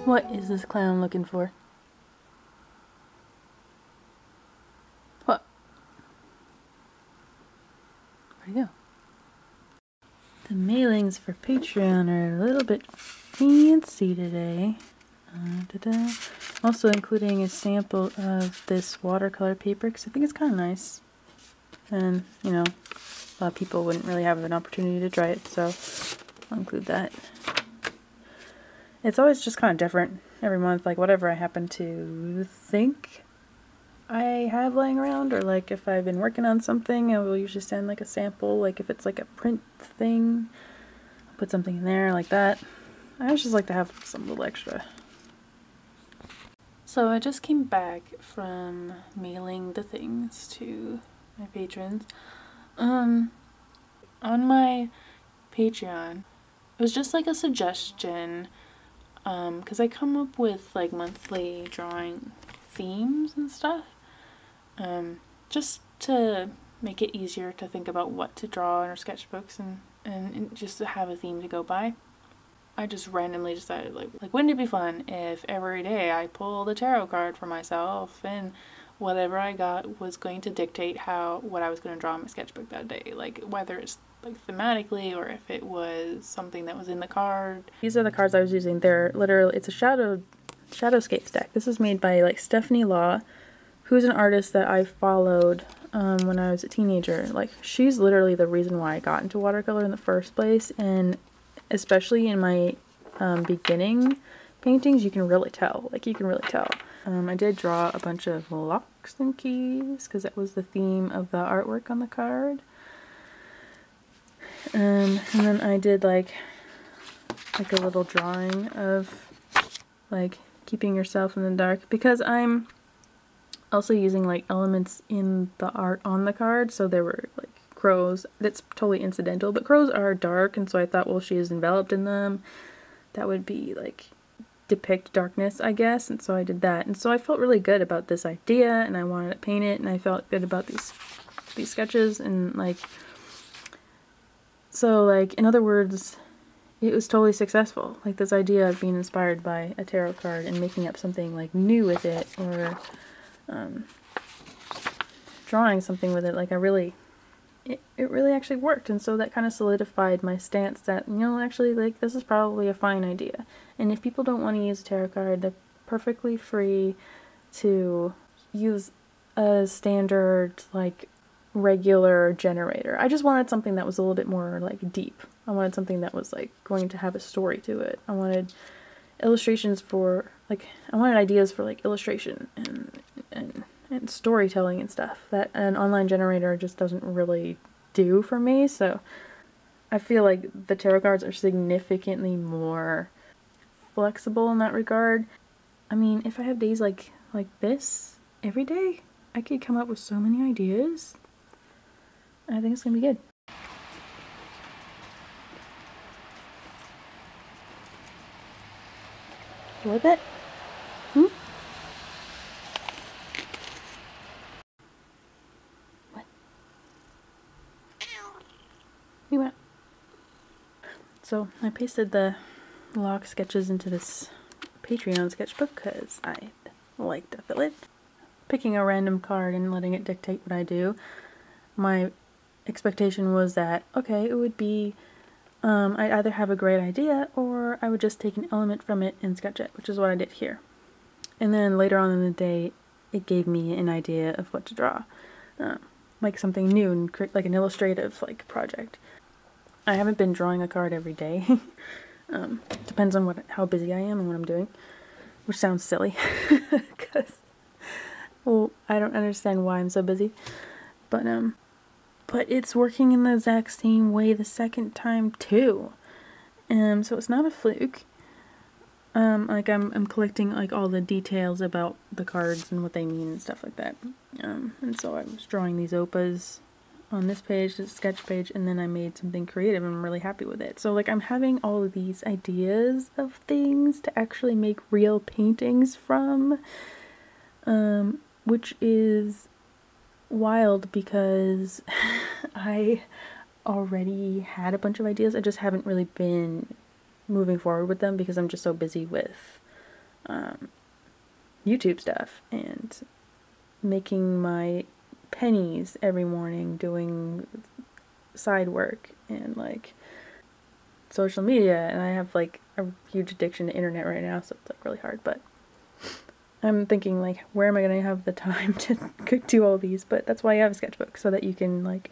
What is this clown looking for? What? Where'd he go? The mailings for Patreon are a little bit fancy today. Also including a sample of this watercolor paper because I think it's kind of nice. And, you know, a lot of people wouldn't really have an opportunity to try it, so I'll include that. It's always just kind of different every month, like whatever I happen to think I have laying around, or like if I've been working on something, I will usually send like a sample, like if it's like a print thing, I'll put something in there like that. I always just like to have some little extra. So I just came back from mailing the things to my patrons. On my Patreon, it was just like a suggestion, because I come up with like monthly drawing themes and stuff, just to make it easier to think about what to draw in our sketchbooks and just to have a theme to go by. I just randomly decided like wouldn't it be fun if every day I pulled a tarot card for myself and whatever I got was going to dictate what I was going to draw in my sketchbook that day, like whether it's like thematically or if it was something that was in the card. These are the cards I was using. They're literally, it's a Shadowscapes deck. This was made by like Stephanie Law, who's an artist that I followed when I was a teenager. Like she's literally the reason why I got into watercolor in the first place, and especially in my beginning paintings, you can really tell. Like you can really tell. I did draw a bunch of locks and keys because that was the theme of the artwork on the card. And then I did like a little drawing of like keeping yourself in the dark, because I'm also using like elements in the art on the card. So there were like crows. That's totally incidental, but crows are dark, and so I thought, well, she is enveloped in them. That would be like depict darkness, I guess, and so I did that. And so I felt really good about this idea, and I wanted to paint it, and I felt good about these sketches, and like, so like, in other words, it was totally successful. Like this idea of being inspired by a tarot card and making up something like new with it, or drawing something with it, like it really actually worked. And so that kind of solidified my stance that, you know, actually, like, this is probably a fine idea. And if people don't want to use a tarot card, they're perfectly free to use a standard, like, regular generator. I just wanted something that was a little bit more, like, deep. I wanted something that was, like, going to have a story to it. I wanted illustrations for, like, I wanted ideas for, like, illustration and storytelling and stuff that an online generator just doesn't really do for me. So I feel like the tarot cards are significantly more flexible in that regard. I mean, if I have days like this every day, I could come up with so many ideas. I think it's gonna be good. What that? What? We went. So I pasted the lock sketches into this Patreon sketchbook because I like to fill it. Picking a random card and letting it dictate what I do. My expectation was that, okay, it would be I'd either have a great idea or I would just take an element from it and sketch it, which is what I did here. And then later on in the day, it gave me an idea of what to draw, like something new and like an illustrative like project. I haven't been drawing a card every day. Depends on how busy I am and what I'm doing, which sounds silly because, well, I don't understand why I'm so busy, but it's working in the exact same way the second time too. So it's not a fluke. Like I'm collecting like all the details about the cards and what they mean and stuff like that. And so I was drawing these opas on this page, this sketch page, and then I made something creative and I'm really happy with it. So like I'm having all of these ideas of things to actually make real paintings from, which is wild because I already had a bunch of ideas. I just haven't really been moving forward with them because I'm just so busy with YouTube stuff and making my pennies every morning, doing side work and like social media, and I have like a huge addiction to internet right now, so it's like really hard. But I'm thinking like, where am I gonna have the time to do all these? But that's why I have a sketchbook, so that you can like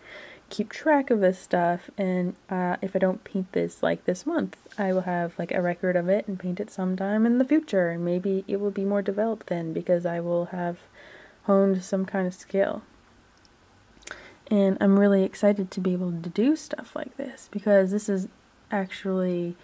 keep track of this stuff, and if I don't paint this like this month, I will have like a record of it and paint it sometime in the future, and maybe it will be more developed then because I will have honed some kind of skill. And I'm really excited to be able to do stuff like this because this is actually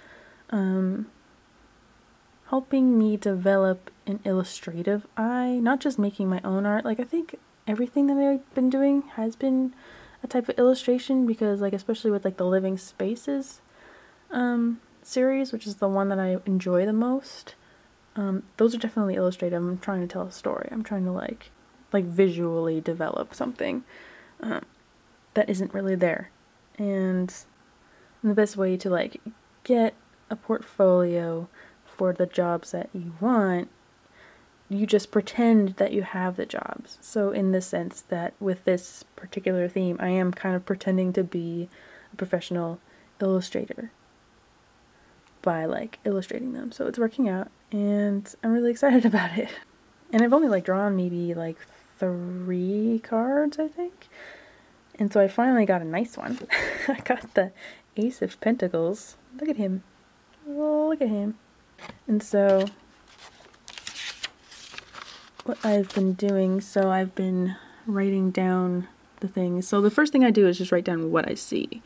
helping me develop an illustrative eye, not just making my own art. Like I think everything that I've been doing has been a type of illustration because like especially with like the Living Spaces series, which is the one that I enjoy the most, those are definitely illustrative. I'm trying to tell a story. I'm trying to like visually develop something that isn't really there. And the best way to like get a portfolio for the jobs that you want, you just pretend that you have the jobs. So in the sense that with this particular theme, I am kind of pretending to be a professional illustrator by like illustrating them. So it's working out and I'm really excited about it. And I've only like drawn maybe like 3 cards, I think. And so I finally got a nice one. I got the Ace of Pentacles. Look at him. Oh, look at him. And so what I've been doing, so I've been writing down the things. So the first thing I do is just write down what I see.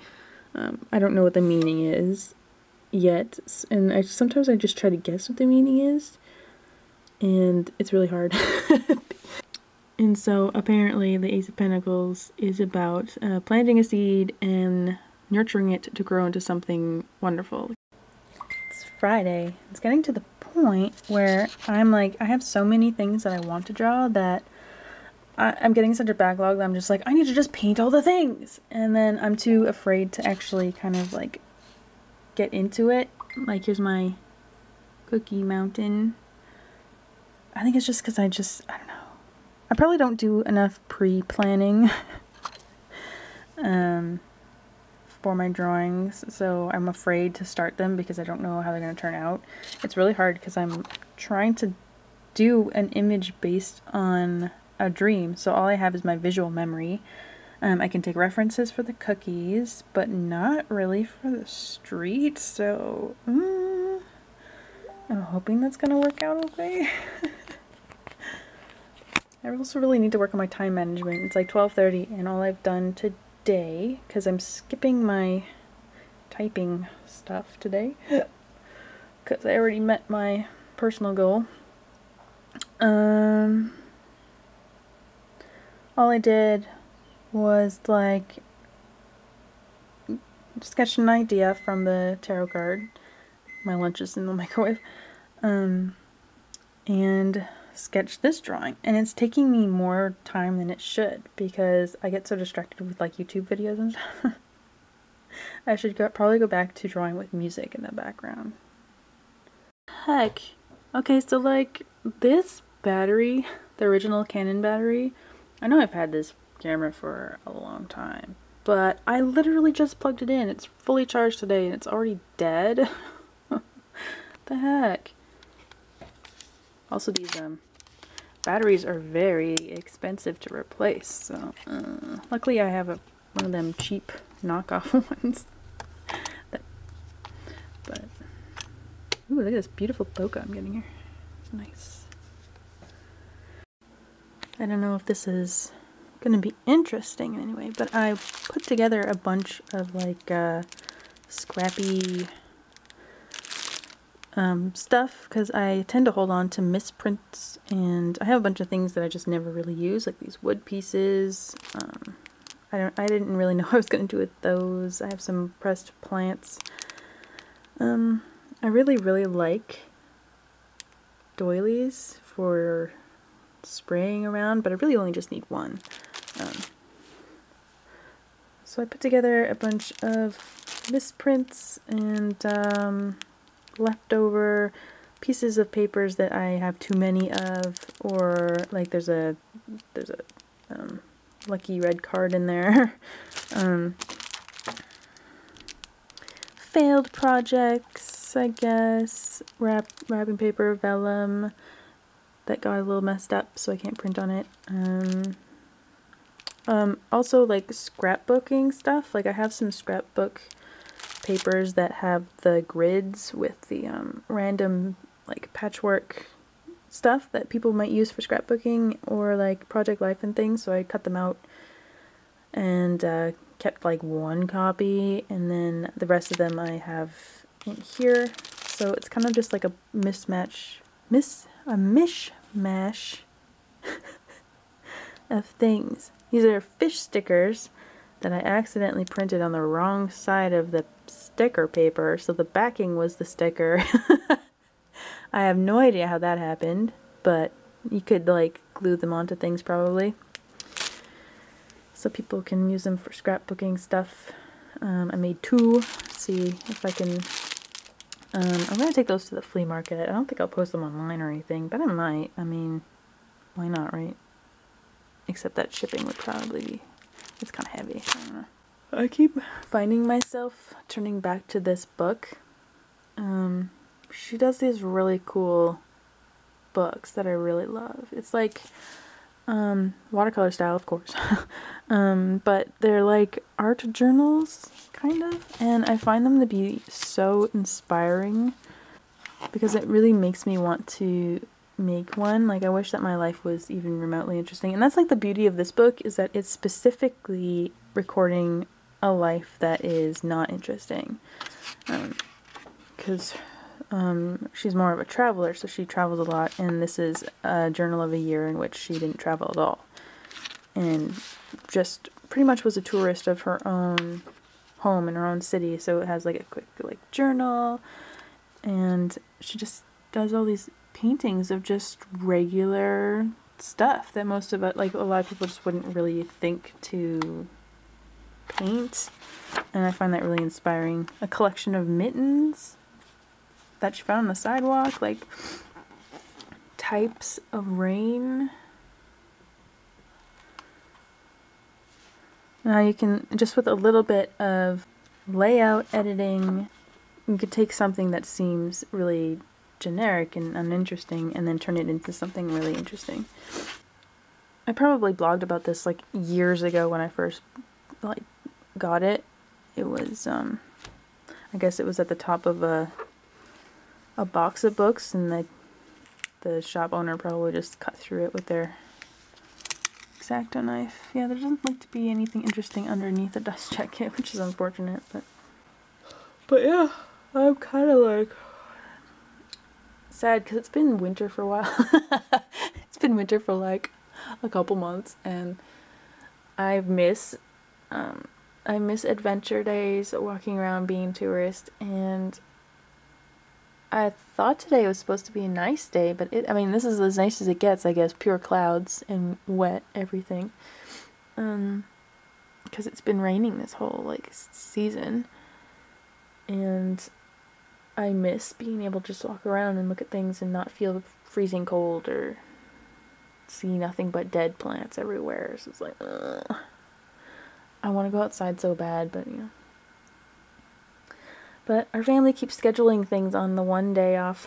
I don't know what the meaning is yet, and sometimes I just try to guess what the meaning is, and it's really hard. And so apparently the Ace of Pentacles is about planting a seed and nurturing it to grow into something wonderful. It's Friday. It's getting to the point where I'm like, I have so many things that I want to draw that I'm getting such a backlog that I'm just like, I need to just paint all the things. And then I'm too afraid to actually kind of like get into it. Like here's my Cookie Mountain. I think it's just because I don't know. I probably don't do enough pre-planning for my drawings, so I'm afraid to start them because I don't know how they're going to turn out. It's really hard because I'm trying to do an image based on a dream, so all I have is my visual memory. I can take references for the cookies, but not really for the street, so I'm hoping that's going to work out okay. I also really need to work on my time management. It's like 12:30 and all I've done today, because I'm skipping my typing stuff today, because I already met my personal goal. All I did was like sketch an idea from the tarot card. My lunch is in the microwave. And sketch this drawing, and it's taking me more time than it should because I get so distracted with like YouTube videos and stuff. I should probably go back to drawing with music in the background. Heck. Okay, so like this battery, the original Canon battery, I know I've had this camera for a long time, but I literally just plugged it in. It's fully charged today and it's already dead. The heck? Also, these batteries are very expensive to replace, so luckily I have one of them cheap knockoff ones. But ooh, look at this beautiful bokeh I'm getting here. It's nice. I don't know if this is gonna be interesting in any way, but I put together a bunch of like scrappy stuff because I tend to hold on to misprints, and I have a bunch of things that I just never really use, like these wood pieces. I didn't really know what I was gonna do with those. I have some pressed plants. I really like doilies for spraying around, but I really only just need one. So I put together a bunch of misprints and leftover pieces of papers that I have too many of, or like there's a lucky red card in there. Failed projects, I guess. Wrapping paper, vellum that got a little messed up, so I can't print on it. Also like scrapbooking stuff. Like I have some scrapbook papers that have the grids with the random like patchwork stuff that people might use for scrapbooking or like Project Life and things, so I cut them out and kept like one copy, and then the rest of them I have in here. So it's kind of just like a mishmash of things. These are fish stickers that I accidentally printed on the wrong side of the sticker paper, so the backing was the sticker. I have no idea how that happened, but you could like glue them onto things probably, so people can use them for scrapbooking stuff. I made two. Let's see if I can. I'm gonna take those to the flea market. I don't think I'll post them online or anything, but I might. I mean, why not, right? Except that shipping would probably be, it's kind of heavy. I don't know. I keep finding myself turning back to this book. She does these really cool books that I really love. It's like watercolor style, of course, but they're like art journals, kind of, and I find them to be so inspiring because it really makes me want to make one. Like I wish that my life was even remotely interesting, and that's like the beauty of this book, is that it's specifically recording a life that is not interesting, because she's more of a traveler, so she travels a lot, and this is a journal of a year in which she didn't travel at all and just pretty much was a tourist of her own home in her own city. So it has like a quick like journal, and she just does all these paintings of just regular stuff that most of it, like a lot of people just wouldn't really think to paint, and I find that really inspiring. A collection of mittens that she found on the sidewalk, like types of rain. Now you can, just with a little bit of layout editing, you could take something that seems really generic and uninteresting and then turn it into something really interesting. I probably blogged about this like years ago when I first like got it. It was I guess it was at the top of a box of books, and the shop owner probably just cut through it with their X-Acto knife. Yeah, there doesn't look to be anything interesting underneath the dust jacket, which is unfortunate, but yeah, I'm kind of like sad because it's been winter for a while. It's been winter for like a couple months, and I miss adventure days, walking around, being a tourist, and I thought today was supposed to be a nice day, but I mean, this is as nice as it gets, I guess. Pure clouds and wet everything. Because it's been raining this whole, like, season. And I miss being able to just walk around and look at things and not feel freezing cold or see nothing but dead plants everywhere. So it's like, ugh. I want to go outside so bad, but you know. But our family keeps scheduling things on the one day off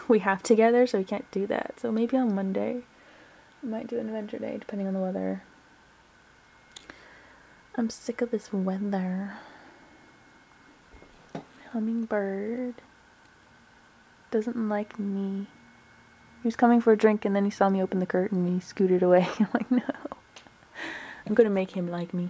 we have together, so we can't do that. So maybe on Monday, I might do an adventure day, depending on the weather. I'm sick of this weather. Hummingbird doesn't like me. He was coming for a drink and then he saw me open the curtain and he scooted away. I'm like, no. I'm gonna make him like me.